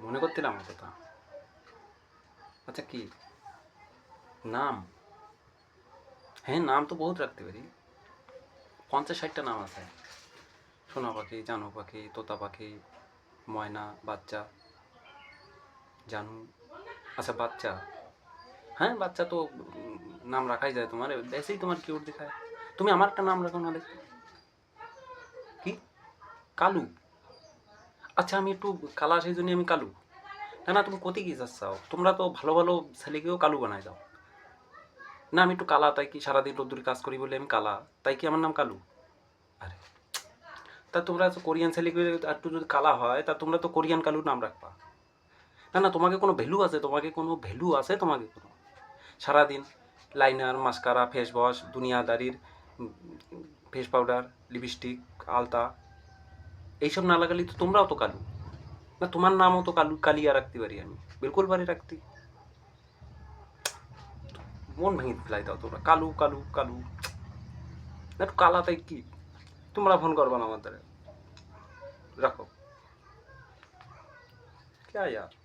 মনে করছিলাম আমার কথা। আচ্ছা কি নাম? হ্যাঁ, নাম তো বহুত রাখতে পারি, 50-60টা নাম আছে। সোনা পাখি, জানু পাখি, তোতা পাখি, ময়না, বাচ্চা, জানু। আচ্ছা বাচ্চা, হ্যাঁ বাচ্চা তো নাম রাখাই যায় তোমার, এসেই তোমার কিউট দেখায়। তুমি আমার একটা নাম রাখো না দেখতে। কি? কালু? আচ্ছা আমি একটু কালা, সেই জন্য আমি কালু। না না, তুমি কতি কি চাচ্ছাও? তোমরা তো ভালো ভালো ছেলেকেও কালু বানায় দাও। না আমি একটু কালা, তাই কি সারাদিন রোদ্দুরে কাজ করি বলে আমি কালা, তাই কি আমার নাম কালু? আরে তা তোমরা কোরিয়ান ছেলেকে একটু যদি কালা হয়, তা তোমরা তো কোরিয়ান কালু নাম রাখবা। না না, তোমাকে কোনো ভ্যালু আছে? তোমাকে কোনো ভ্যালু আছে? তোমাকে কোনো সারাদিন লাইনার, মাস্কারা, ফেস ওয়াশ, দুনিয়াদারির ফেস পাউডার, লিপস্টিক, আলতা এইসব না লাগালেই তো তোমরাও তো কালু। না তোমার নামও তো কালু, কালিয়া রাখতে পারি আমি, বিলকুল পারি রাখতে। মন ভেঙে ফেলাই দাও তোমরা, কালু কালু কালু। একটু কালা, তাই কি? তোমরা ফোন করবা না আমার দ্বারা, রাখো। क्या यार।